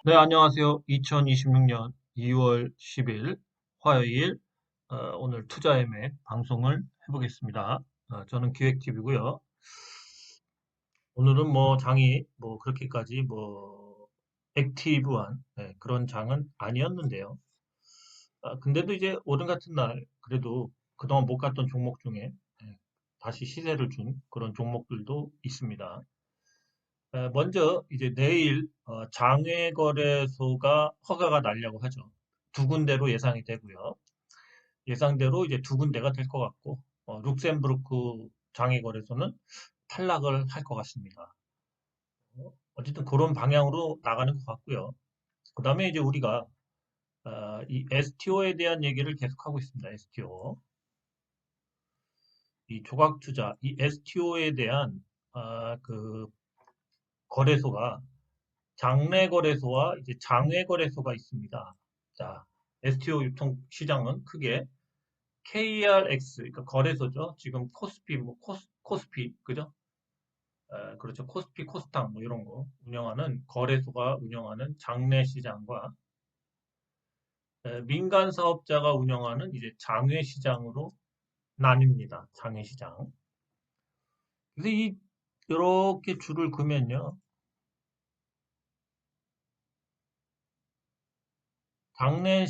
네, 안녕하세요. 2026년 2월 10일 화요일 오늘 투자의맥 방송을 해보겠습니다. 저는 기획팀이고요. 오늘은 뭐 장이 뭐 그렇게까지 뭐 액티브한 그런 장은 아니었는데요. 근데도 이제 오늘 같은 날 그래도 그동안 못 갔던 종목 중에 다시 시세를 준 그런 종목들도 있습니다. 먼저 이제 내일 장외거래소가 허가가 나려고 하죠. 두 군데로 예상이 되고요. 예상대로 이제 두 군데가 될 것 같고, 룩셈부르크 장외거래소는 탈락을 할 것 같습니다. 어쨌든 그런 방향으로 나가는 것 같고요. 그 다음에 이제 우리가 이 STO에 대한 얘기를 계속하고 있습니다. STO. 이 조각투자, 이 STO에 대한 그 거래소가 장내거래소와 이제 장외거래소가 있습니다. 자, STO 유통시장은 크게 KRX, 그러니까 거래소죠. 지금 코스피, 뭐 코스피, 그죠? 그렇죠. 코스피, 코스닥 뭐 이런 거 운영하는 거래소가 운영하는 장내시장과 민간 사업자가 운영하는 이제 장외시장으로 나뉩니다. 장외시장. 그래서 이렇게 줄을 그면요. 장내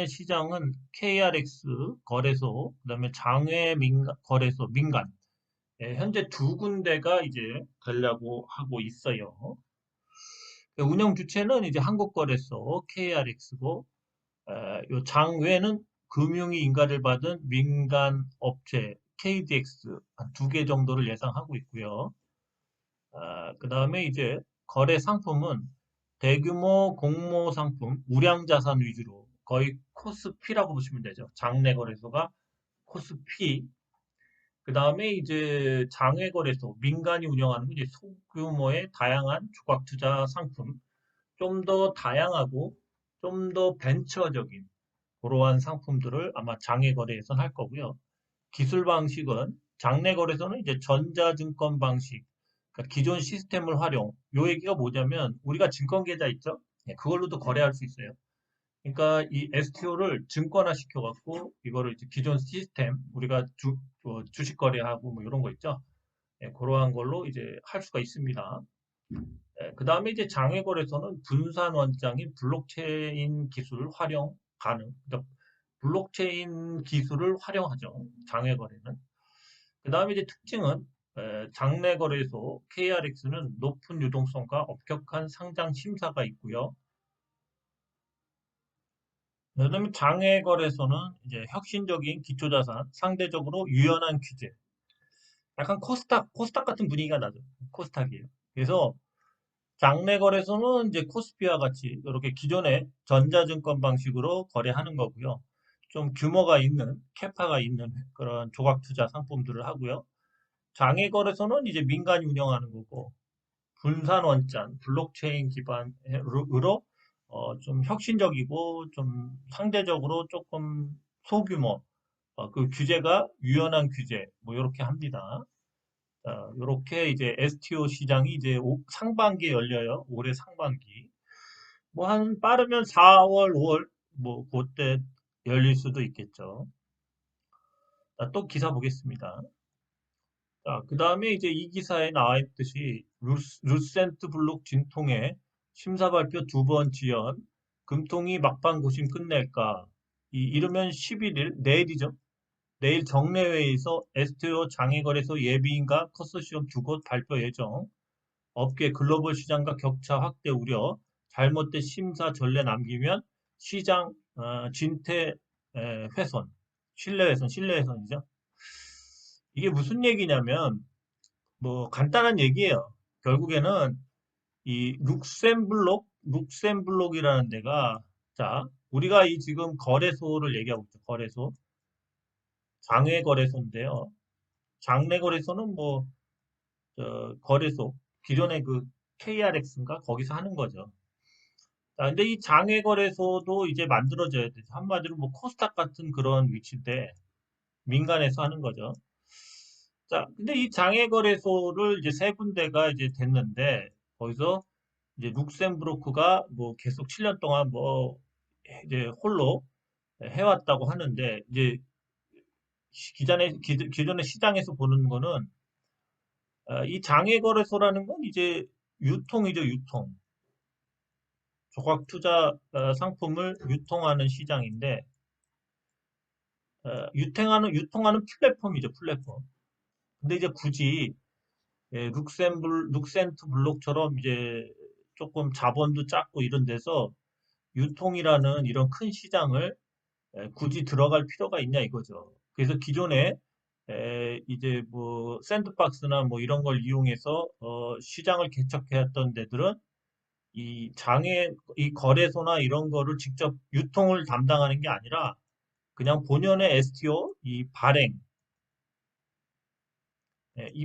시장은 KRX 거래소, 그다음에 장외 거래소 민간. 현재 두 군데가 이제 되려고 하고 있어요. 운영 주체는 이제 한국거래소 KRX고, 요 장외는 금융위 인가를 받은 민간 업체 KDX 한 두 개 정도를 예상하고 있고요. 그다음에 이제 거래 상품은 대규모 공모 상품, 우량 자산 위주로 거의 코스피라고 보시면 되죠. 장내 거래소가 코스피. 그다음에 이제 장외 거래소, 민간이 운영하는 이제 소규모의 다양한 조각 투자 상품, 좀 더 다양하고 좀 더 벤처적인 그러한 상품들을 아마 장외 거래에서는 할 거고요. 기술 방식은 장내 거래소는 이제 전자증권 방식, 그러니까 기존 시스템을 활용. 요 얘기가 뭐냐면 우리가 증권 계좌 있죠? 그걸로도 거래할 수 있어요. 그러니까 이 STO를 증권화 시켜갖고 이거를 이제 기존 시스템 우리가 주식 거래하고 뭐 이런 거 있죠? 그러한 걸로 이제 할 수가 있습니다. 그 다음에 이제 장외 거래소는 분산 원장인 블록체인 기술 활용 가능. 그러니까 블록체인 기술을 활용하죠. 장외 거래는. 그 다음에 이제 특징은 장내 거래소 KRX는 높은 유동성과 엄격한 상장 심사가 있고요. 그다음에 장외 거래소는 이제 혁신적인 기초자산, 상대적으로 유연한 규제. 약간 코스닥 같은 분위기가 나죠. 코스닥이에요. 그래서 장내 거래소는 이제 코스피와 같이 이렇게 기존의 전자증권 방식으로 거래하는 거고요. 좀 규모가 있는, 캐파가 있는 그런 조각 투자 상품들을 하고요. 장외 거래소는 이제 민간이 운영하는 거고, 분산 원장, 블록체인 기반으로 좀 혁신적이고 좀 상대적으로 조금 소규모, 그 규제가 유연한 규제, 뭐 이렇게 합니다. 이렇게 이제 STO 시장이 이제 상반기에 열려요. 올해 상반기. 뭐 한 빠르면 4월, 5월 뭐 그때 열릴 수도 있겠죠. 자, 또 기사 보겠습니다. 자, 그 다음에 이제 이 기사에 나와 있듯이 루센트 블록 진통에 심사 발표 두 번 지연, 금통이 막판 고심 끝낼까? 이르면 11일, 내일이죠. 내일 정례회에서 STO 장외거래소 예비인가 컨소시엄 두 곳 발표 예정. 업계 글로벌 시장과 격차 확대 우려, 잘못된 심사 전례 남기면 시장 진퇴 훼손, 신뢰훼손이죠. 이게 무슨 얘기냐면 뭐 간단한 얘기예요. 결국에는 이 룩셈블록이라는 데가 자, 우리가 이 지금 거래소를 얘기하고 있죠. 거래소. 장외 거래소인데요. 장내 거래소는 뭐 거래소 기존의 그 KRX인가 거기서 하는 거죠. 자, 근데 이 장외 거래소도 이제 만들어져야 돼. 한마디로 뭐 코스닥 같은 그런 위치인데 민간에서 하는 거죠. 자, 근데 이 장외 거래소를 이제 세 군데가 이제 됐는데 거기서 이제 룩셈부르크가 뭐 계속 7년 동안 뭐 이제 홀로 해왔다고 하는데 이제 기존의 시장에서 보는 거는 이 장외거래소라는 건 이제 유통이죠, 유통. 조각 투자 상품을 유통하는 시장인데 유통하는 플랫폼이죠, 플랫폼. 근데 이제 굳이 룩센트 블록처럼 이제 조금 자본도 작고 이런 데서 유통이라는 이런 큰 시장을 굳이 들어갈 필요가 있냐 이거죠. 그래서 기존에 이제 뭐 샌드박스나 뭐 이런 걸 이용해서 시장을 개척해왔던 데들은 이 거래소나 이런 거를 직접 유통을 담당하는 게 아니라 그냥 본연의 STO, 이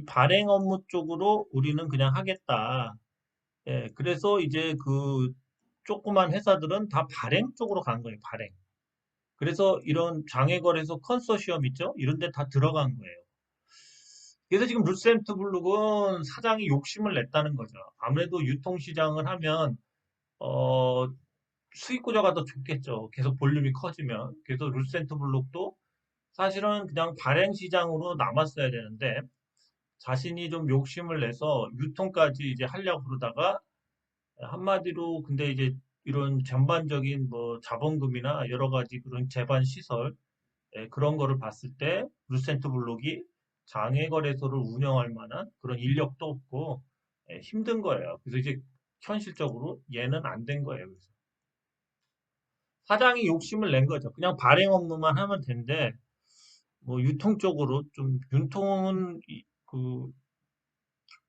발행 업무 쪽으로 우리는 그냥 하겠다. 그래서 이제 그 조그만 회사들은 다 발행 쪽으로 간 거예요, 발행. 그래서 이런 장외거래소 컨소시엄 있죠? 이런 데 다 들어간 거예요. 그래서 지금 루센트블룩은 사장이 욕심을 냈다는 거죠. 아무래도 유통시장을 하면, 어, 수익 구조가 더 좋겠죠. 계속 볼륨이 커지면. 그래서 루센트블룩도 사실은 그냥 발행 시장으로 남았어야 되는데, 자신이 좀 욕심을 내서 유통까지 이제 하려고 그러다가, 한마디로 근데 이제 이런 전반적인 뭐 자본금이나 여러 가지 그런 제반 시설, 그런 거를 봤을 때 루센트 블록이 장외 거래소를 운영할 만한 그런 인력도 없고 힘든 거예요. 그래서 이제 현실적으로 얘는 안 된 거예요. 그래서 사장이 욕심을 낸 거죠. 그냥 발행 업무만 하면 되는데 뭐 유통 쪽으로 좀 유통은 그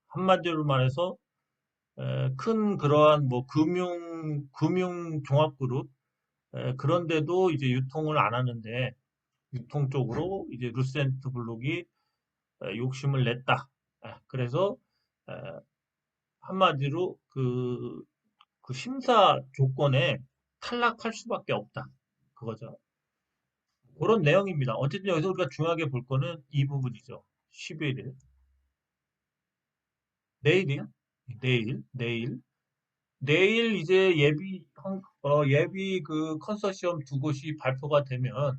한마디로 말해서 큰 그러한 뭐 금융 종합그룹 그런데도 이제 유통을 안 하는데 유통 쪽으로 이제 루센트 블록이 욕심을 냈다. 그래서 한마디로 그 심사 조건에 탈락할 수밖에 없다. 그거죠. 그런 내용입니다. 어쨌든 여기서 우리가 중요하게 볼 거는 이 부분이죠. 11일. 내일이요? 내일 이제 예비 그 컨소시엄 두 곳이 발표가 되면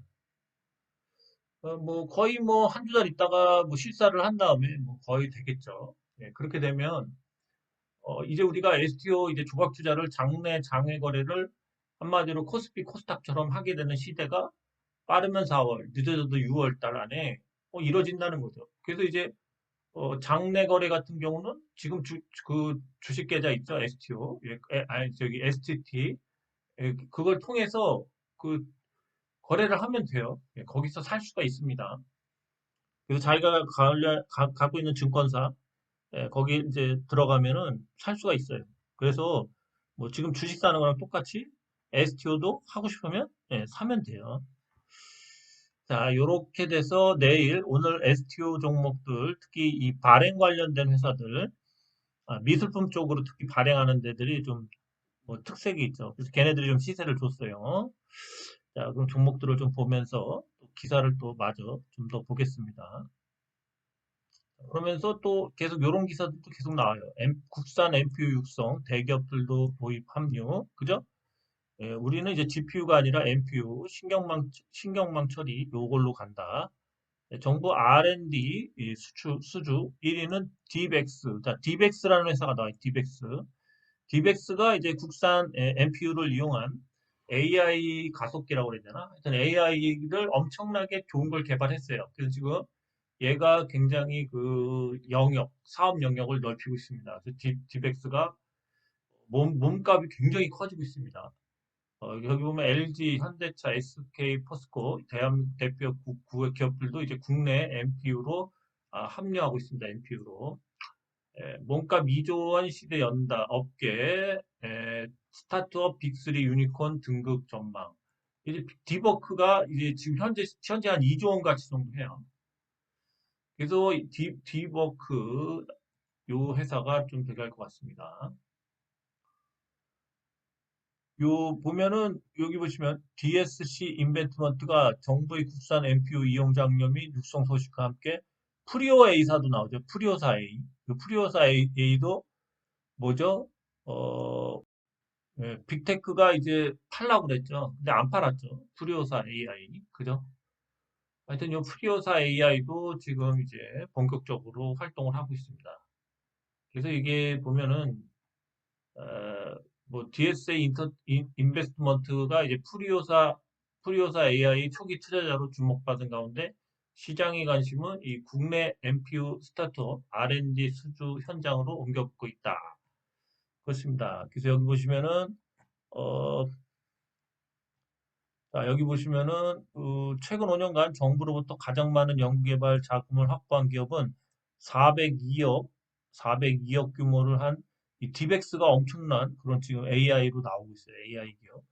뭐 거의 뭐 한두 달 있다가 뭐 실사를 한 다음에 뭐 거의 되겠죠. 그렇게 되면 이제 우리가 STO 이제 조각 투자를 장외 거래를 한마디로 코스피 코스닥처럼 하게 되는 시대가 빠르면 4월, 늦어져도 6월 달 안에 이뤄진다는 거죠. 그래서 이제 장내 거래 같은 경우는 지금 그 주식 계좌 있죠, STO, 아니 저기 STT, 그걸 통해서 그 거래를 하면 돼요. 거기서 살 수가 있습니다. 그래서 자기가 갖고 있는 증권사 거기 이제 들어가면은 살 수가 있어요. 그래서 뭐 지금 주식 사는 거랑 똑같이 STO도 하고 싶으면 사면 돼요. 자, 요렇게 돼서 오늘 STO 종목들, 특히 이 발행 관련된 회사들, 미술품 쪽으로 특히 발행하는 데들이 좀 뭐 특색이 있죠. 그래서 걔네들이 좀 시세를 줬어요. 자, 그럼 종목들을 좀 보면서 또 기사를 또 마저 좀 더 보겠습니다. 그러면서 또 계속 이런 기사들도 계속 나와요. 국산 MPU 육성, 대기업들도 도입 합류, 그죠? 우리는 이제 GPU가 아니라 MPU, 신경망 처리, 요걸로 간다. 정부 R&D 수주 1위는 디벡스. 자, 디벡스라는 회사가 나와요. 디벡스. 디벡스가 이제 국산 MPU를 이용한 AI 가속기라고 그래야 되나? 하여튼 AI를 엄청나게 좋은 걸 개발했어요. 그래서 지금 얘가 굉장히 그 사업 영역을 넓히고 있습니다. 그래서 디벡스가 몸값이 굉장히 커지고 있습니다. 여기 보면 LG, 현대차, SK, 포스코, 대표 기업들도 이제 국내 MPU로 합류하고 있습니다. MPU로. 몸값 2조 원 시대 연다 업계 스타트업 빅3 유니콘 등급 전망. 이제 디버크가 이제 지금 현재 한 2조 원 가치 정도 해요. 그래서 디버크 요 회사가 좀 들어갈 것 같습니다. 요 보면은 여기 보시면 DSC 인벤트먼트가 정부의 국산 MPU 이용 장려 및 육성 소식과 함께 프리오 A사도 나오죠. 프리오사 A. 이 프리오사 A도 뭐죠? 빅테크가 이제 팔라고 그랬죠. 근데 안 팔았죠. 프리오사 AI. 그죠? 하여튼 이 프리오사 AI도 지금 이제 본격적으로 활동을 하고 있습니다. 그래서 이게 보면은 어, 뭐 DSA 인베스트먼트가 이제 프리오사 AI 초기 투자자로 주목받은 가운데 시장의 관심은 이 국내 NPU 스타트업 R&D 수주 현장으로 옮겨붙고 있다. 그렇습니다. 그래서 여기 보시면은 어, 자, 여기 보시면은 최근 5년간 정부로부터 가장 많은 연구개발 자금을 확보한 기업은 402억, 402억 규모를 한 이 디벡스가 엄청난 그런 지금 AI로 나오고 있어요. AI 기업.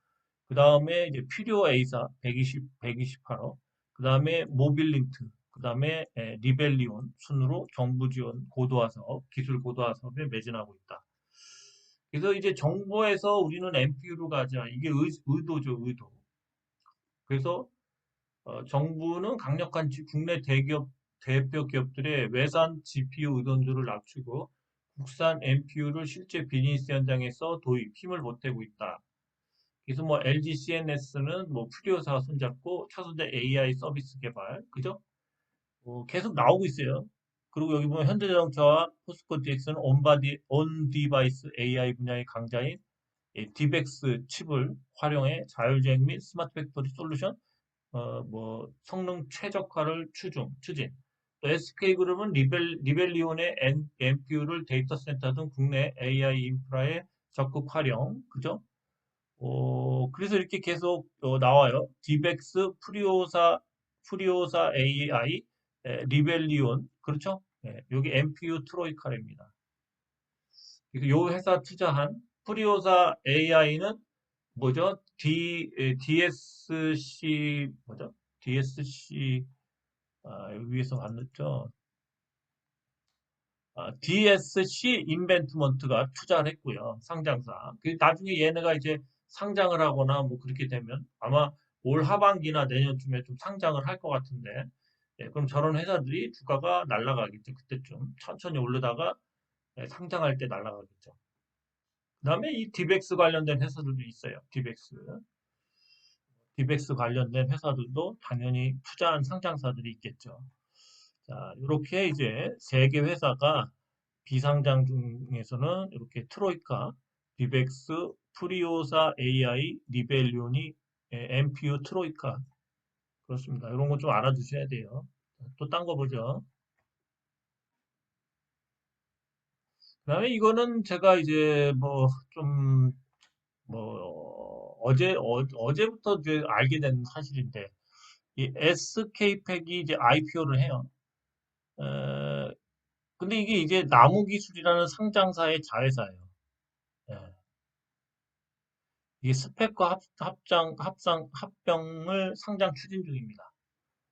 그 다음에 이제 필요 A사 128억, 그 다음에 모빌린트, 그 다음에 리벨리온 순으로 정부 지원 고도화 사업, 기술 고도화 사업에 매진하고 있다. 그래서 이제 정부에서 우리는 NPU로 가자. 이게 의도죠, 의도. 그래서 정부는 강력한 국내 대기업, 대표 기업들의 외산 GPU 의존도를 낮추고 국산 NPU를 실제 비즈니스 현장에서 도입, 힘을 보태고 있다. 그래서 뭐 LG CNS는 뭐 프리오사와 손잡고 차세대 AI 서비스 개발, 그죠? 계속 나오고 있어요. 그리고 여기 보면 현대자동차와 포스코 DX는 온디바이스 AI 분야의 강자인 디벡스 칩을 활용해 자율주행 및 스마트 팩토리 솔루션 뭐 성능 최적화를 추진. 또 SK그룹은 리벨리온의 NPU를 데이터 센터 등 국내 AI 인프라에 적극 활용, 그죠? 그래서 이렇게 계속 나와요. 디벡스, 프리오사 AI, 리벨리온, 그렇죠? 여기 NPU 트로이카입니다. 그래서 이 회사 투자한 프리오사 AI는 뭐죠? DSC 뭐죠? DSC 여기 위에서 봤죠? DSC 인벤트먼트가 투자를 했고요. 상장사. 나중에 얘네가 이제 상장을 하거나 뭐 그렇게 되면 아마 올 하반기나 내년쯤에 좀 상장을 할 것 같은데 그럼 저런 회사들이 주가가 날아가겠죠. 그때쯤 천천히 오르다가 상장할 때 날아가겠죠. 그다음에 이 디벡스 관련된 회사들도 있어요. 디벡스 관련된 회사들도 당연히 투자한 상장사들이 있겠죠. 자, 이렇게 이제 세 개 회사가 비상장 중에서는 이렇게 트로이카, 디벡스, 프리오사 AI, 리벨리온이 MPU 트로이카 그렇습니다. 이런 거 좀 알아두셔야 돼요. 또 딴 거 보죠. 그다음에 이거는 제가 이제 뭐 좀 뭐 어제부터 이제 알게 된 사실인데 이 SK팩이 이제 IPO를 해요. 에, 근데 이게 이제 나무기술이라는 상장사의 자회사예요. 예. 이게 스펙과 합병을 상장 추진 중입니다.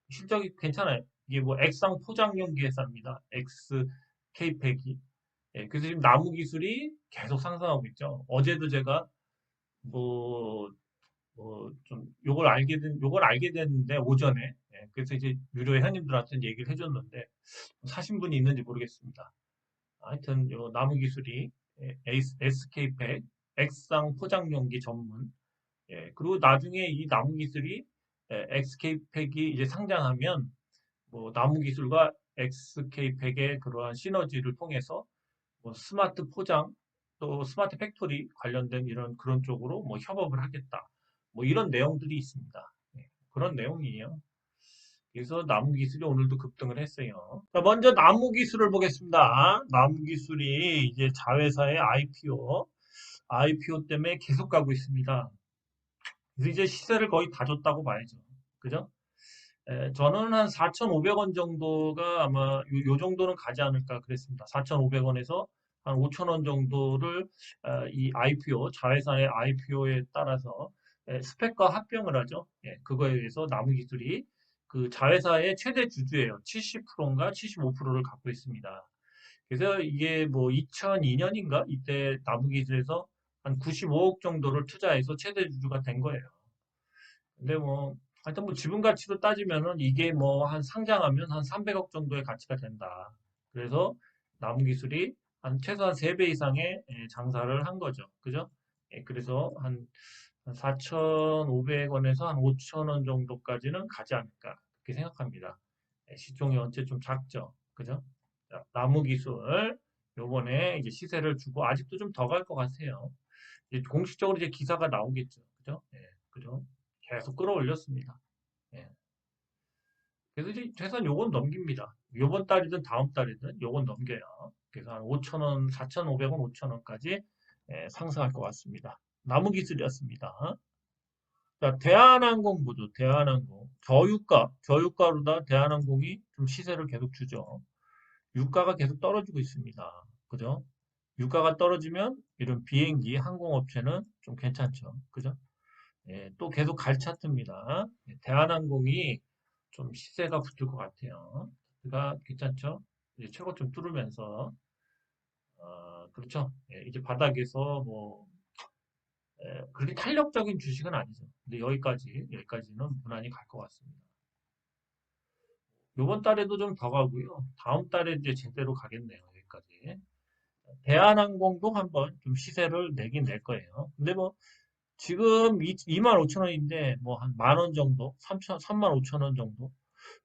실적이 괜찮아요. 이게 뭐 액상 포장용기 회사입니다. XK팩이. 예, 그래서 지금 나무기술이 계속 상승하고 있죠. 어제도 제가 뭐, 좀 요걸 알게 됐는데 오전에. 예, 그래서 이제 유료 회원님들한테 얘기를 해줬는데 사신 분이 있는지 모르겠습니다. 하여튼 요 나무기술이 SK팩 액상 포장용기 전문 그리고 나중에 이 나무기술이 XK팩이 이제 상장하면 뭐 나무기술과 XK팩의 그러한 시너지를 통해서 뭐 스마트 포장 또 스마트 팩토리 관련된 이런 그런 쪽으로 뭐 협업을 하겠다. 뭐 이런 내용들이 있습니다. 그런 내용이에요. 그래서 나무기술이 오늘도 급등을 했어요. 자, 먼저 나무기술을 보겠습니다. 나무기술이 이제 자회사의 IPO 때문에 계속 가고 있습니다. 그래서 이제 시세를 거의 다 줬다고 봐야죠. 그죠? 저는 한 4,500원 정도가 아마 요 정도는 가지 않을까 그랬습니다. 4,500원에서 한 5,000원 정도를 이 IPO, 자회사의 IPO에 따라서 스펙과 합병을 하죠. 그거에 의해서 나무기술이 그 자회사의 최대 주주예요. 70%인가 75%를 갖고 있습니다. 그래서 이게 뭐 2002년인가 이때 나무기술에서 한 95억 정도를 투자해서 최대 주주가 된 거예요. 근데 뭐 하여튼 뭐 지분 가치로 따지면은 이게 뭐 한 상장하면 한 300억 정도의 가치가 된다. 그래서 나무기술이 한 최소한 3배 이상의 장사를 한 거죠. 그죠? 그래서 한 4,500원에서 한 5,000원 정도까지는 가지 않을까 그렇게 생각합니다. 시총이 언제 좀 작죠, 그죠? 자, 나무 기술 요번에 이제 시세를 주고 아직도 좀 더 갈 것 같아요. 이제 공식적으로 이제 기사가 나오겠죠, 그죠? 그죠? 계속 끌어올렸습니다. 예. 그래서 이제 최소한 요건 넘깁니다. 요번 달이든 다음 달이든 요건 넘겨요. 그래서 한 5,000원, 4,500원, 5,000원까지 상승할 것 같습니다. 나무 기술이었습니다. 자, 대한항공 보죠. 대한항공. 저유가로다 대한항공이 좀 시세를 계속 주죠. 유가가 계속 떨어지고 있습니다. 그죠? 유가가 떨어지면 이런 비행기, 항공업체는 좀 괜찮죠. 그죠? 또 계속 갈 차트입니다. 대한항공이 좀 시세가 붙을 것 같아요. 가 괜찮죠? 이제 최고점 뚫으면서 그렇죠. 이제 바닥에서 뭐 그렇게 탄력적인 주식은 아니죠. 근데 여기까지는 무난히 갈 것 같습니다. 이번 달에도 좀 더 가고요. 다음 달에 이제 제대로 가겠네요. 여기까지. 대한항공도 한번 좀 시세를 내긴 낼 거예요. 근데 뭐 지금 25,000원인데 뭐 한 만 원 정도, 35,000원 정도,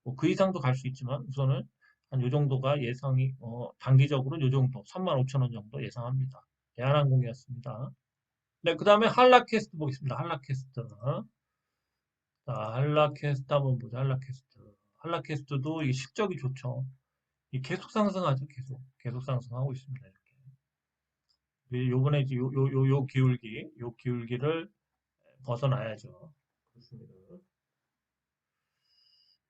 뭐 그 이상도 갈 수 있지만 우선은 한 요 정도가 예상이 단기적으로 요 정도 35,000원 정도 예상합니다. 대한항공이었습니다. 네, 그 다음에 한라캐스트 보겠습니다. 한라캐스트. 자, 한라캐스트 한번 보자. 한라캐스트. 한라캐스트도 이 실적이 좋죠. 이 계속 상승하죠. 계속 상승하고 있습니다. 요번에 이제 요 기울기를 벗어나야죠. 그렇습니다.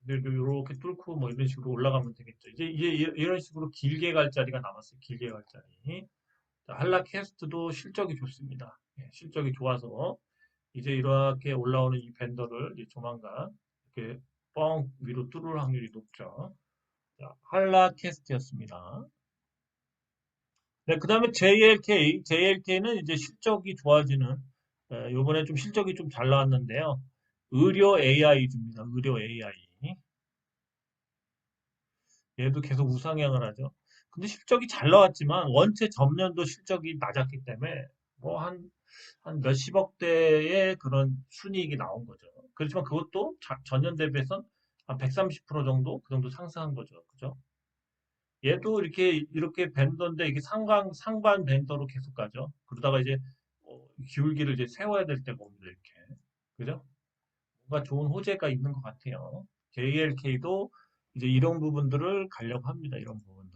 이렇게 뚫고 뭐 이런 식으로 올라가면 되겠죠. 이제 이런 식으로 길게 갈 자리가 남았어요. 길게 갈 자리. 자, 한라캐스트도 실적이 좋습니다. 실적이 좋아서 이제 이렇게 올라오는 이 밴더를 이제 조만간 이렇게 뻥 위로 뚫을 확률이 높죠. 자, 한라캐스트였습니다. 네, 그 다음에 JLK는 이제 실적이 좋아지는, 요번에 좀 실적이 좀 잘 나왔는데요. 의료 AI입니다. 의료 AI. 얘도 계속 우상향을 하죠. 근데 실적이 잘 나왔지만 원체 전년도 실적이 낮았기 때문에 뭐 한 몇십억 대의 그런 순이익이 나온 거죠. 그렇지만 그것도 전년 대비해서 한 130% 정도 그 정도 상승한 거죠. 그죠? 얘도 이렇게 밴더인데 이게 상반 밴더로 계속 가죠. 그러다가 이제 기울기를 이제 세워야 될 때가 옵니다. 이렇게. 그죠? 뭔가 좋은 호재가 있는 것 같아요. JLK도 이제 이런 부분들을 가려고 합니다. 이런 부분들.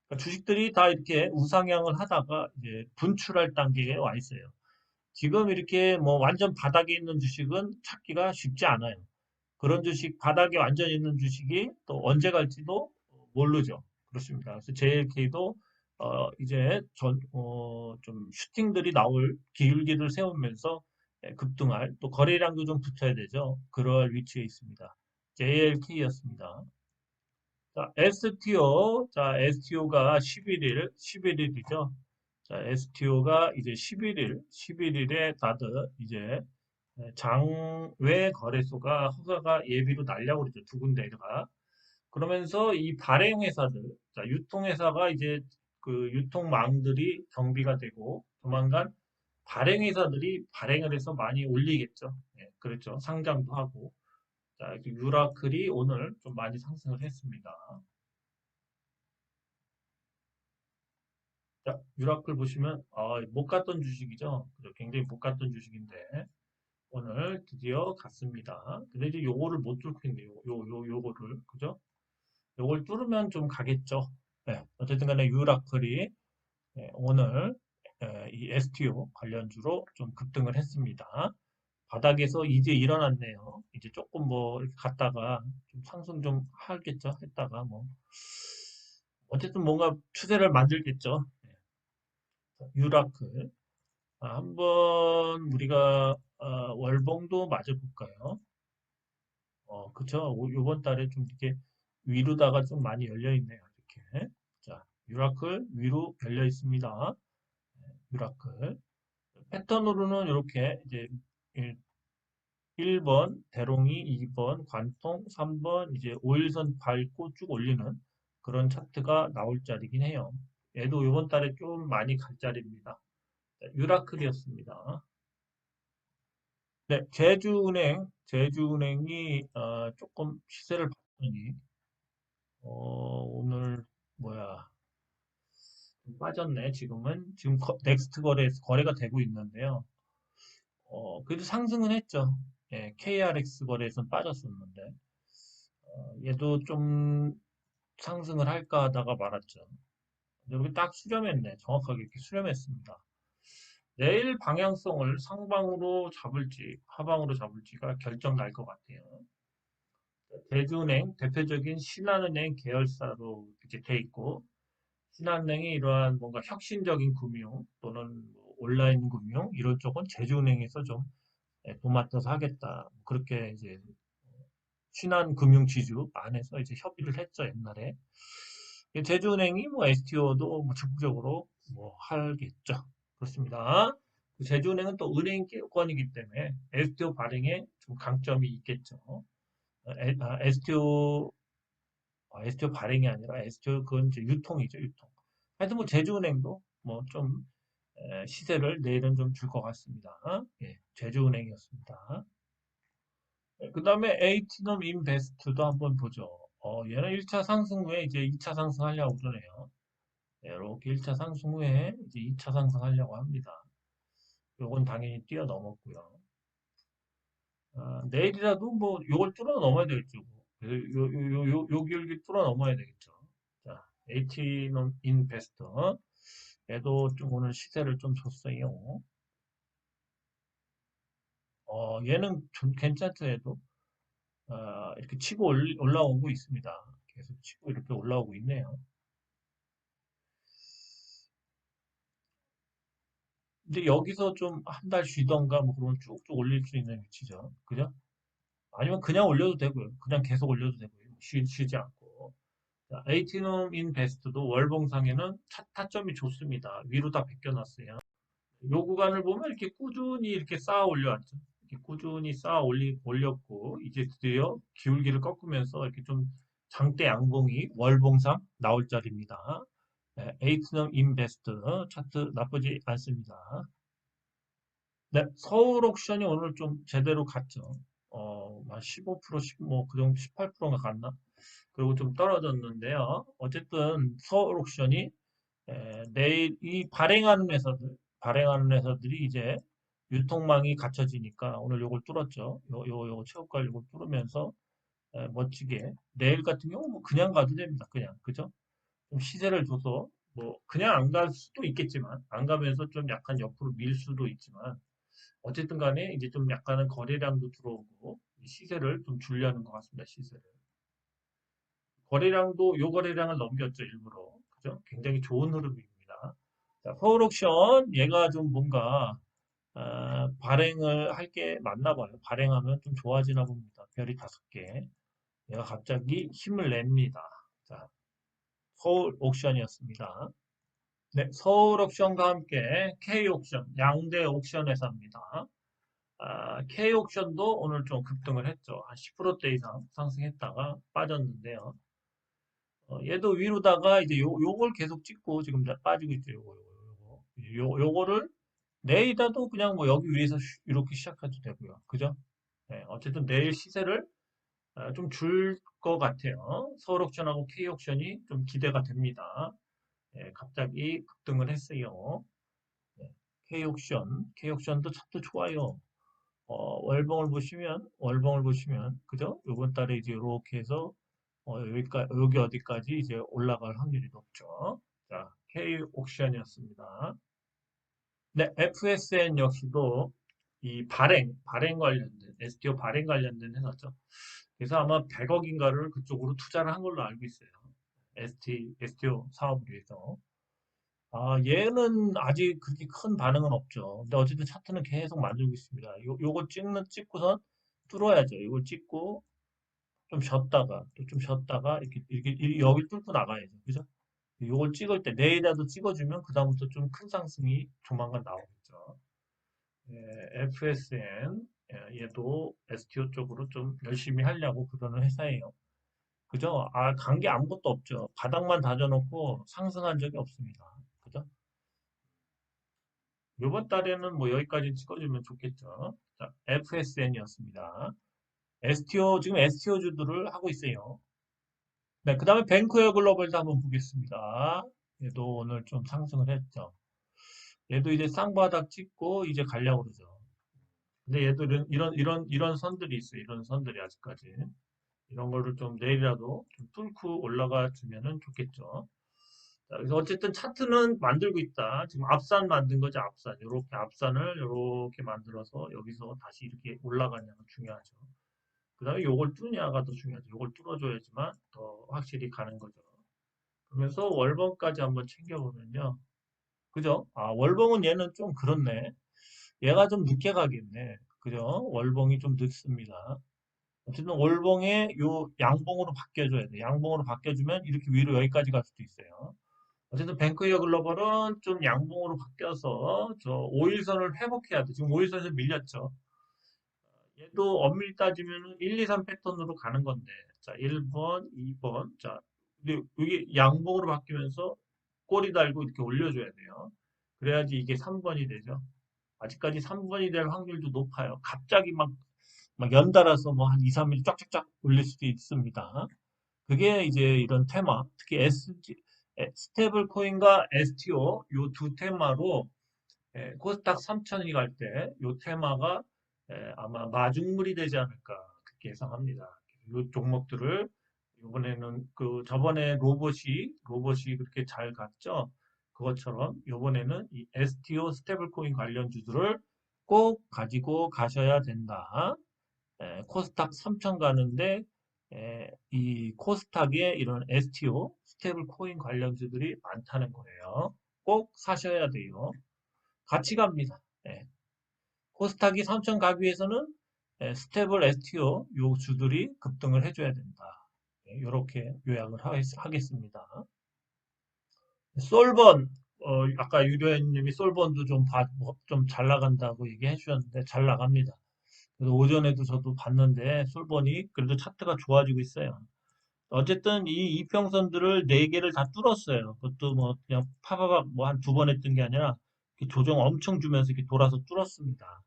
그러니까 주식들이 다 이렇게 우상향을 하다가 이제 분출할 단계에 와 있어요. 지금 이렇게 뭐 완전 바닥에 있는 주식은 찾기가 쉽지 않아요. 그런 주식, 바닥에 완전 있는 주식이 또 언제 갈지도 모르죠. 그렇습니다. 그래서 JLK도 이제 좀 슈팅들이 나올 기울기를 세우면서 급등할 또 거래량도 좀 붙어야 되죠. 그럴 위치에 있습니다. JLK였습니다. 자, STO가 11일이죠. 자, STO가 이제 11일에 다들 이제 장외 거래소가 허가가 예비로 날려고 그러죠. 두 군데가. 그러면서 이 발행회사들, 자, 유통회사가 이제 그 유통망들이 정비가 되고 조만간 발행회사들이 발행을 해서 많이 올리겠죠. 그렇죠. 상장도 하고. 자, 이렇게 유라클이 오늘 좀 많이 상승을 했습니다. 자, 유라클 보시면 못 갔던 주식이죠. 그죠? 굉장히 못 갔던 주식인데 오늘 드디어 갔습니다. 근데 이제 요거를 못 뚫고 있네요. 요거를 그죠? 요걸 뚫으면 좀 가겠죠. 네, 어쨌든 간에 유라클이 오늘 이 STO 관련주로 좀 급등을 했습니다. 바닥에서 이제 일어났네요. 이제 조금 뭐 이렇게 갔다가 좀 상승 좀 하겠죠. 했다가 뭐 어쨌든 뭔가 추세를 만들겠죠. 유라클. 한번 우리가 월봉도 맞아볼까요? 그쵸. 요번 달에 좀 이렇게 위로다가 좀 많이 열려 있네요. 이렇게. 자, 유라클 위로 열려 있습니다. 유라클. 패턴으로는 이렇게 이제 1번 대롱이, 2번 관통, 3번 이제 5일선 밟고 쭉 올리는 그런 차트가 나올 자리긴 해요. 얘도 이번 달에 좀 많이 갈 자리입니다. 유라클이었습니다. 네, 제주은행이 조금 시세를 봤더니 오늘 뭐야 좀 빠졌네. 지금 넥스트 거래가 되고 있는데요. 그래도 상승은 했죠. 예, KRX 거래에서는 빠졌었는데 얘도 좀 상승을 할까 하다가 말았죠. 여기 딱 수렴했네. 정확하게 이렇게 수렴했습니다. 내일 방향성을 상방으로 잡을지 하방으로 잡을지가 결정 날 것 같아요. 대주은행 대표적인 신한은행 계열사로 이렇게 돼 있고 신한은행이 이러한 뭔가 혁신적인 금융 또는 뭐 온라인 금융 이런 쪽은 제주은행에서 좀 도맡아서 하겠다. 그렇게 이제 신한금융지주 안에서 이제 협의를 했죠 옛날에. 제주은행이 뭐 STO도 뭐 적극적으로 뭐 하겠죠. 그렇습니다. 제주은행은 또 은행권이기 때문에 STO 발행에 좀 강점이 있겠죠. STO 발행이 아니라 STO 그건 이제 유통이죠, 유통. 하여튼 뭐 제주은행도 뭐 좀 시세를 내일은 좀 줄 것 같습니다. 예, 제주은행이었습니다. 그 다음에 에이티넘 인베스트도 한번 보죠. 얘는 1차 상승 후에 이제 2차 상승하려고 그러네요. 이렇게 1차 상승 후에 이제 2차 상승하려고 합니다. 요건 당연히 뛰어넘었고요. 내일이라도 뭐 요걸 뚫어 넘어야 되겠죠. 요 기울기 뚫어 넘어야 되겠죠. 자, 에이티넘 인베스터 얘도 좀 오늘 시세를 좀 줬어요. 얘는 좀 괜찮죠, 얘도. 이렇게 치고 올라오고 있습니다. 계속 치고 이렇게 올라오고 있네요. 근데 여기서 좀 한 달 쉬던가 뭐 그러면 쭉쭉 올릴 수 있는 위치죠. 그죠? 아니면 그냥 올려도 되고요. 그냥 계속 올려도 되고요. 쉬지 않고. 자, 에이티넘 인베스트도 월봉상에는 타점이 좋습니다. 위로 다 베껴놨어요. 요 구간을 보면 이렇게 꾸준히 이렇게 쌓아 올려왔죠. 이렇게 꾸준히 쌓아 올렸고, 이제 드디어 기울기를 꺾으면서 이렇게 좀 장대 양봉이 월봉상 나올 자리입니다. 네, 에이트넘 인베스트 차트 나쁘지 않습니다. 네, 서울 옥션이 오늘 좀 제대로 갔죠. 한 15%, 15, 그 정도 18%가 갔나? 그리고 좀 떨어졌는데요. 어쨌든 서울 옥션이 내일 이 발행하는 회사들이 이제 유통망이 갖춰지니까 오늘 요걸 뚫었죠. 요 체육관 요걸 뚫으면서 멋지게 내일 같은 경우 뭐 그냥 가도 됩니다. 그냥 그죠? 좀 시세를 줘서 뭐 그냥 안 갈 수도 있겠지만 안 가면서 좀 약간 옆으로 밀 수도 있지만 어쨌든 간에 이제 좀 약간은 거래량도 들어오고 시세를 좀 줄려는 것 같습니다. 시세를. 요 거래량을 넘겼죠, 일부러. 그죠? 굉장히 좋은 흐름입니다. 자, 서울옥션 얘가 좀 뭔가 발행을 할 게 맞나 봐요. 발행하면 좀 좋아지나 봅니다. 별이 5개. 얘가 갑자기 힘을 냅니다. 자, 서울 옥션이었습니다. 네, 서울 옥션과 함께 K 옥션, 양대 옥션 회사입니다. K 옥션도 오늘 좀 급등을 했죠. 한 10%대 이상 상승했다가 빠졌는데요. 얘도 위로다가 이제 요걸 계속 찍고 지금 빠지고 있죠. 요거를 내일이라도 그냥 뭐 여기 위에서 이렇게 시작해도 되고요. 그죠? 네, 어쨌든 내일 시세를 좀 줄 것 같아요. 서울옥션하고 K옥션이 좀 기대가 됩니다. 네, 갑자기 급등을 했어요. 네, K옥션도 차트 좋아요. 월봉을 보시면, 그죠? 요번 달에 이제 이렇게 해서, 여기 어디까지 이제 올라갈 확률이 높죠. 자, K옥션이었습니다. 네, FSN 역시도 이 발행 관련된, STO 발행 관련된 회사죠. 그래서 아마 100억인가를 그쪽으로 투자를 한 걸로 알고 있어요. STO 사업을 위해서. 얘는 아직 그렇게 큰 반응은 없죠. 근데 어쨌든 차트는 계속 만들고 있습니다. 요거 찍고선 뚫어야죠. 이걸 찍고 또 좀 쉬었다가 이렇게 여기 뚫고 나가야죠. 그죠? 요걸 찍을 때 내일이라도 찍어주면 그다음부터 좀 큰 상승이 조만간 나오겠죠. FSN 얘도 STO 쪽으로 좀 열심히 하려고 그러는 회사예요. 그죠? 간 게 아무것도 없죠. 바닥만 다져놓고 상승한 적이 없습니다. 그죠? 이번 달에는 뭐 여기까지 찍어주면 좋겠죠. 자, FSN이었습니다. STO, 지금 STO주들을 하고 있어요. 네, 그 다음에 뱅크웨어 글로벌도 한번 보겠습니다. 얘도 오늘 좀 상승을 했죠. 얘도 이제 쌍바닥 찍고 이제 가려고 그러죠. 근데 얘도 이런 선들이 있어요. 이런 선들이 아직까지. 이런 거를 좀 내일이라도 좀 뚫고 올라가 주면은 좋겠죠. 자, 그래서 어쨌든 차트는 만들고 있다. 지금 앞산 만든 거죠, 앞산. 이렇게 앞산을 이렇게 만들어서 여기서 다시 이렇게 올라가냐가 중요하죠. 그 다음에 요걸 뚫냐가 더 중요하죠. 요걸 뚫어줘야지만 더 확실히 가는 거죠. 그러면서 월봉까지 한번 챙겨보면요. 그죠? 아, 월봉은 얘는 좀 그렇네. 얘가 좀 늦게 가겠네. 그죠? 월봉이 좀 늦습니다. 어쨌든 월봉에 요 양봉으로 바뀌어줘야 돼. 양봉으로 바뀌어주면 이렇게 위로 여기까지 갈 수도 있어요. 어쨌든 뱅크웨어 글로벌은 좀 양봉으로 바뀌어서 저 5일선을 회복해야 돼. 지금 5일선에서 밀렸죠. 얘도 엄밀히 따지면 1, 2, 3 패턴으로 가는 건데, 자, 1번, 2번, 자, 근데 이게 양봉으로 바뀌면서 꼬리 달고 이렇게 올려줘야 돼요. 그래야지 이게 3번이 되죠. 아직까지 3번이 될 확률도 높아요. 갑자기 막 연달아서 뭐 한 2, 3일 쫙쫙쫙 올릴 수도 있습니다. 그게 이제 이런 테마, 특히 스테이블 코인과 STO 요 두 테마로 코스닥 3천이 갈 때 요 테마가 아마 마중물이 되지 않을까 그렇게 예상합니다. 요 종목들을 이번에는 그 저번에 로봇이 그렇게 잘 갔죠. 그것처럼 이번에는 이 STO 스테이블 코인 관련주들을 꼭 가지고 가셔야 된다. 코스닥 3천 가는데 이 코스닥에 이런 STO 스테이블 코인 관련주들이 많다는 거예요. 꼭 사셔야 돼요. 같이 갑니다. 코스닥이 3천 가기 위해서는 스테이블 STO 요 주들이 급등을 해줘야 된다. 이렇게 요약을 하겠습니다. 솔번 아까 유료현님이 솔번도 좀 잘 나간다고 얘기해 주셨는데 잘 나갑니다. 그래서 오전에도 저도 봤는데 솔번이 그래도 차트가 좋아지고 있어요. 어쨌든 이 이평선들을 네 개를 다 뚫었어요. 그것도 뭐 그냥 파바박 뭐 한 두 번 했던 게 아니라 이렇게 조정 엄청 주면서 이렇게 돌아서 뚫었습니다.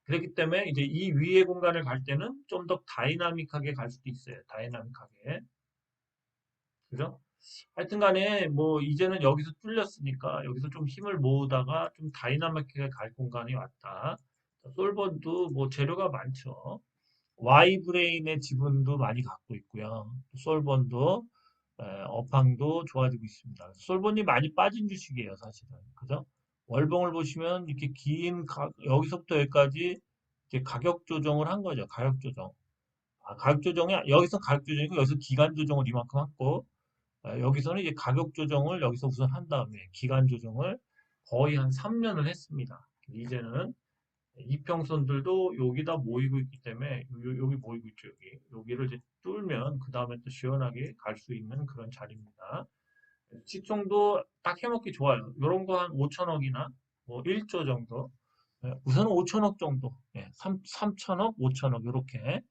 그렇기 때문에 이제 이 위의 공간을 갈 때는 좀 더 다이나믹하게 갈 수도 있어요. 다이나믹하게. 그죠? 하여튼 간에 뭐 이제는 여기서 뚫렸으니까 여기서 좀 힘을 모으다가 좀 다이나믹하게 갈 공간이 왔다. 솔번도 뭐 재료가 많죠. Y브레인의 지분도 많이 갖고 있고요. 솔번도 업황도 좋아지고 있습니다. 솔번이 많이 빠진 주식이에요, 사실은. 그죠? 월봉을 보시면 이렇게 여기서부터 여기까지 이렇게 가격 조정을 한 거죠. 가격 조정. 아, 가격 조정이 여기서 가격 조정이고 여기서 기간 조정을 이만큼 했고 여기서는 이제 가격 조정을 여기서 우선 한 다음에 기간 조정을 거의 한 3년을 했습니다. 이제는 이평선들도 여기다 모이고 있기 때문에 여기 모이고 있죠. 여기를 이제 뚫면 그 다음에 또 시원하게 갈 수 있는 그런 자리입니다. 시총도 딱 해먹기 좋아요. 이런 거 한 5천억이나 뭐 1조 정도. 우선은 5천억 정도. 3천억, 5천억 이렇게.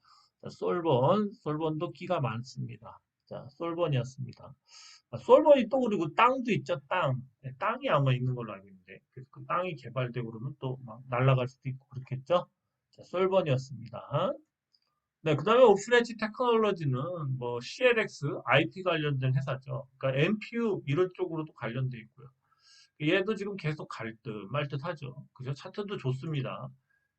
솔번도 끼가 많습니다. 자, 솔번이었습니다. 솔번이 또 그리고 땅도 있죠, 땅. 땅이 아마 있는 걸로 알고 있는데 그 땅이 개발되고 그러면 또 막 날아갈 수도 있고 그렇겠죠. 자, 솔번이었습니다. 네, 그 다음에 오픈엣지 테크놀로지는 뭐 CLX, IP 관련된 회사죠. 그러니까 MPU 이런 쪽으로도 관련돼 있고요. 얘도 지금 계속 갈 듯 말 듯 하죠. 그죠? 차트도 좋습니다.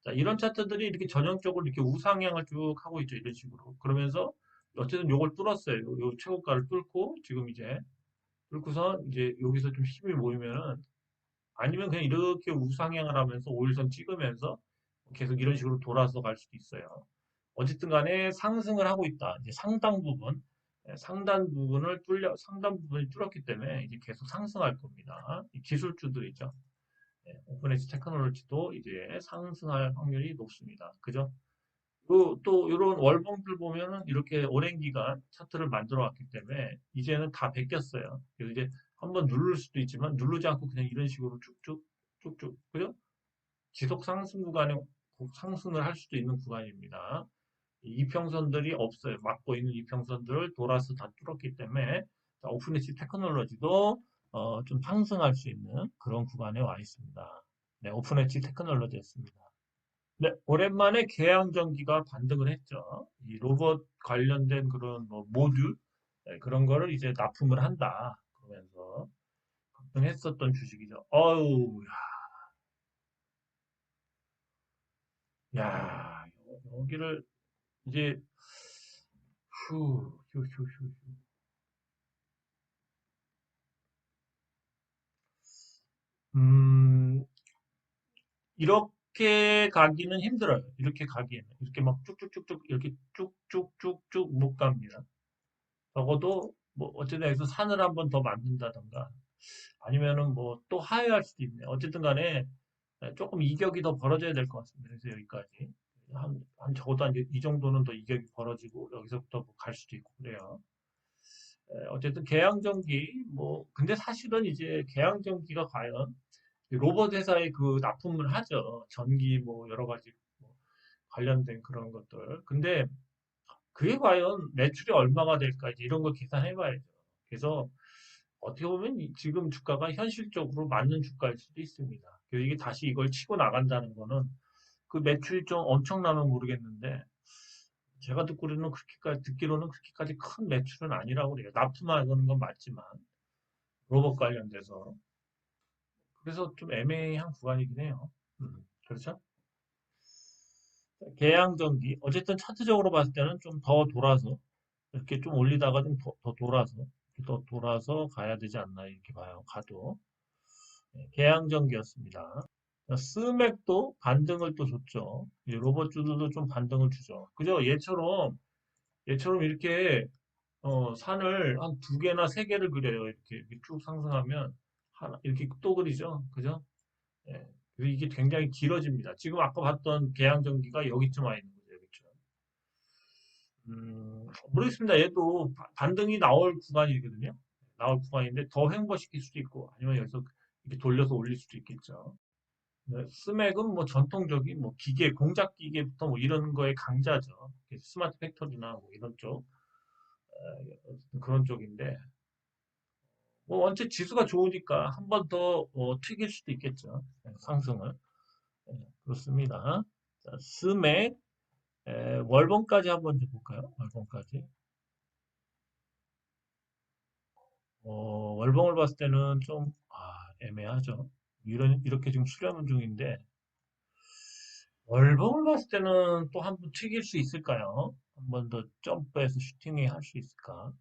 자, 이런 차트들이 이렇게 전형적으로 이렇게 우상향을 쭉 하고 있죠. 이런 식으로. 그러면서 어쨌든 요걸 뚫었어요. 요 최고가를 뚫고 지금 이제 뚫고서 이제 여기서 좀 힘이 모이면은 아니면 그냥 이렇게 우상향을 하면서 5일선 찍으면서 계속 이런 식으로 돌아서 갈 수도 있어요. 어쨌든 간에 상승을 하고 있다. 이제 상단 부분이 뚫었기 때문에 이제 계속 상승할 겁니다. 이 기술주들이죠. 오픈에지 테크놀로지도 이제 상승할 확률이 높습니다. 그죠? 또 이런 월봉들 보면은 이렇게 오랜 기간 차트를 만들어 왔기 때문에 이제는 다 베꼈어요. 그래서 이제 한번 누를 수도 있지만 누르지 않고 그냥 이런 식으로 쭉쭉 그죠? 지속 상승 구간에 상승을 할 수도 있는 구간입니다. 이평선들이 없어요. 막고 있는 이평선들을 돌아서 다 뚫었기 때문에 오픈엣지 테크놀로지도 좀 상승할 수 있는 그런 구간에 와 있습니다. 네, 오픈 엣지 테크놀로지였습니다. 네, 오랜만에 개항전기가 반등을 했죠. 이 로봇 관련된 그런 뭐 모듈 네, 그런 거를 이제 납품을 한다. 그러면서 급등했었던 주식이죠. 어우, 야, 여기를 이제 휴. 음, 이렇게 가기는 힘들어요. 이렇게 가기에는. 이렇게 막 쭉쭉쭉쭉, 이렇게 쭉쭉쭉쭉 못 갑니다. 적어도, 뭐, 어쨌든 여기서 산을 한번 더 만든다던가, 아니면은 뭐, 또 하회할 수도 있네. 어쨌든 간에, 조금 이격이 더 벌어져야 될 것 같습니다. 그래서 여기까지. 적어도 이 정도는 더 이격이 벌어지고, 여기서부터 뭐갈 수도 있고, 그래요. 어쨌든 개항전기, 뭐, 근데 사실은 이제 개항전기가 과연 로봇 회사에 그 납품을 하죠. 전기 뭐 여러 가지 뭐 관련된 그런 것들. 근데 그게 과연 매출이 얼마가 될까 이제 이런 거 계산해 봐야죠. 그래서 어떻게 보면 지금 주가가 현실적으로 맞는 주가일 수도 있습니다. 그래서 이게 다시 이걸 치고 나간다는 거는 그 매출이 좀 엄청나면 모르겠는데 제가 듣기로는 그렇게까지 큰 매출은 아니라고 그래요. 납품하는 건 맞지만 로봇 관련돼서 그래서 좀 애매한 구간이긴 해요. 그렇죠? 개양전기 어쨌든 차트적으로 봤을 때는 좀 더 돌아서 이렇게 좀 올리다가 좀 더 돌아서 가야 되지 않나 이렇게 봐요. 가도 개양전기였습니다. 스맥도 반등을 또 줬죠. 이제 로봇주들도 좀 반등을 주죠. 그죠? 얘처럼 이렇게 산을 한 두 개나 세 개를 그려요. 이렇게 쭉 상승하면 하나 이렇게 또 그리죠. 그죠? 예. 그리고 이게 굉장히 길어집니다. 지금 아까 봤던 개양전기가 여기쯤 와 있는 거죠. 여기쯤. 모르겠습니다. 얘도 반등이 나올 구간이거든요. 나올 구간인데 더 횡보시킬 수도 있고 아니면 여기서 이렇게 돌려서 올릴 수도 있겠죠. 네, 스맥은 뭐 전통적인 뭐 기계, 공작 기계부터 뭐 이런 거의 강자죠. 스마트 팩토리나 뭐 이런 쪽, 그런 쪽인데 뭐 원체 지수가 좋으니까 한 번 더 튀길 수도 있겠죠. 네, 상승을. 네, 그렇습니다. 자, 스맥 월봉까지 한번 좀 볼까요? 월봉까지. 월봉을 봤을 때는 좀, 애매하죠. 이렇게 지금 수렴 중인데, 월봉을 봤을 때는 또 한 번 튀길 수 있을까요? 한 번 더 점프해서 슈팅이 할 수 있을까?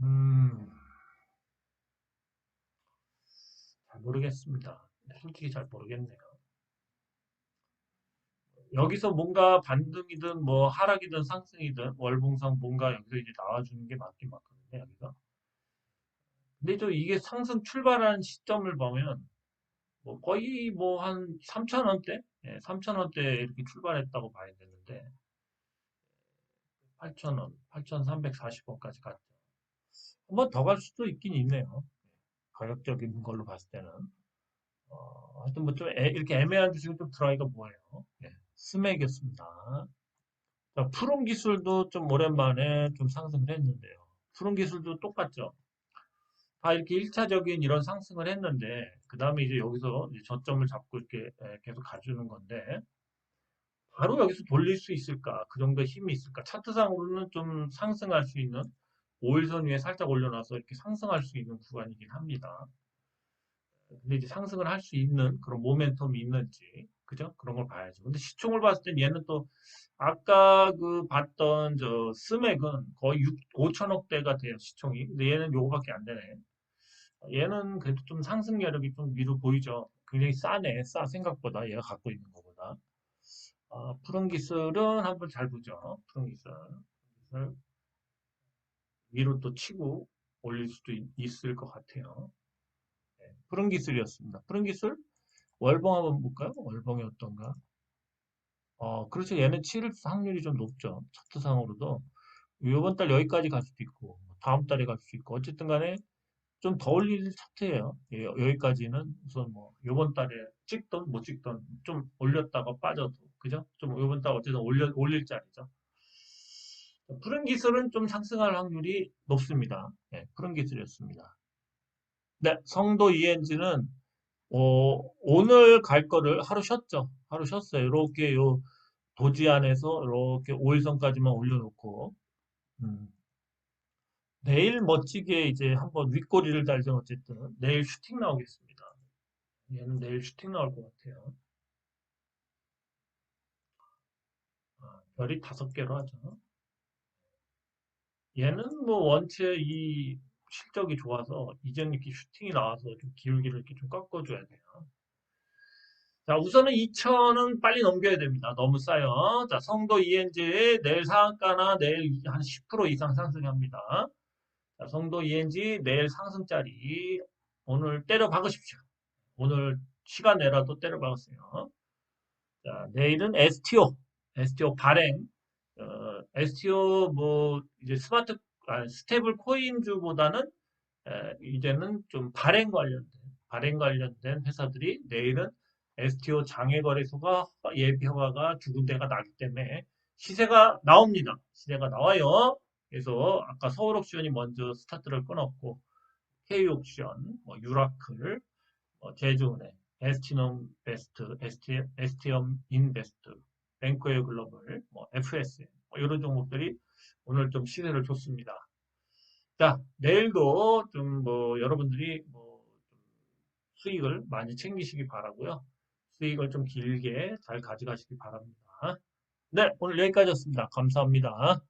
음, 잘 모르겠습니다. 솔직히 잘 모르겠네요. 여기서 뭔가 반등이든 뭐 하락이든 상승이든 월봉상 뭔가 여기서 이제 나와주는 게 맞긴 맞거든요, 여기서. 근데 또 이게 상승 출발한 시점을 보면 뭐 거의 뭐 한 3,000원대? 예, 3,000원대 이렇게 출발했다고 봐야 되는데 8,000원, 8,340원까지 갔죠. 한 번 더 갈 수도 있긴 있네요. 가격적인 걸로 봤을 때는. 하여튼 뭐 좀 이렇게 애매한 주식은 좀 들어가기가 뭐예요. 예, 스맥이었습니다. 자, 푸른 기술도 좀 오랜만에 좀 상승을 했는데요. 푸른 기술도 똑같죠. 다 이렇게 1차적인 이런 상승을 했는데, 그 다음에 이제 여기서 이제 저점을 잡고 이렇게 계속 가주는 건데, 바로 여기서 돌릴 수 있을까? 그 정도 힘이 있을까? 차트상으로는 좀 상승할 수 있는 5일선 위에 살짝 올려놔서 이렇게 상승할 수 있는 구간이긴 합니다. 근데 이제 상승을 할 수 있는 그런 모멘텀이 있는지, 그죠? 그런 걸 봐야죠. 근데 시총을 봤을 땐 얘는 또 아까 그 봤던 저 스맥은 거의 5천억대가 돼요, 시총이. 근데 얘는 요거밖에 안 되네. 얘는 그래도 좀 상승 여력이 좀 위로 보이죠. 굉장히 싸, 생각보다 얘가 갖고 있는 것보다. 푸른 기술은 한번 잘 보죠. 푸른 기술. 기술 위로 또 치고 올릴 수도 있을 것 같아요. 네, 푸른 기술이었습니다. 푸른 기술 월봉 한번 볼까요? 월봉이 어떤가? 그렇죠. 얘는 치를 확률이 좀 높죠. 차트상으로도. 이번 달 여기까지 갈 수도 있고, 뭐 다음 달에 갈 수도 있고, 어쨌든 간에 좀 더 올릴 차트예요. 예, 여기까지는 우선 뭐, 이번 달에 찍던, 못 찍던, 좀 올렸다가 빠져도, 그죠? 좀 이번 달 어쨌든 올릴 자리죠. 푸른 기술은 좀 상승할 확률이 높습니다. 예, 푸른 기술이었습니다. 네, 성도 ENG는 오늘 갈 거를 하루 쉬었죠. 하루 쉬었어요. 이렇게 요 도지 안에서 이렇게 5일선까지만 올려놓고, 음, 내일 멋지게 이제 한번 윗꼬리를 달죠. 어쨌든 내일 슈팅 나오겠습니다. 얘는 내일 슈팅 나올 것 같아요. 별이 5개로 하죠. 얘는 뭐 원체 이 실적이 좋아서 이전 이렇게 슈팅이 나와서 좀 기울기를 이렇게 좀 꺾어줘야 돼요. 자, 우선은 2천은 빨리 넘겨야 됩니다. 너무 싸요. 자, 성도 ENG 내일 상한가나 내일 한 10% 이상 상승합니다. 자, 성도 ENG 내일 상승짜리 오늘 때려 박으십시오. 오늘 시간 내라도 때려 박으세요. 자, 내일은 STO 발행. STO 뭐 이제 스테이블 코인주보다는 이제는 좀 발행 관련된 회사들이 내일은 STO 장외 거래소가 예비 허가가 두 군데가 나기 때문에 시세가 나옵니다. 시세가 나와요. 그래서 아까 서울옥션이 먼저 스타트를 끊었고 K옥션, 뭐 유라클, 제주은행, 에스티넘 베스트, 에스티엄 인베스트, 뱅크웨어 글로벌, 뭐 FSM 이런 종목들이 오늘 좀 시세를 줬습니다. 자, 내일도 좀 뭐 여러분들이 뭐 수익을 많이 챙기시기 바라고요. 수익을 좀 길게 잘 가져가시기 바랍니다. 네, 오늘 여기까지였습니다. 감사합니다.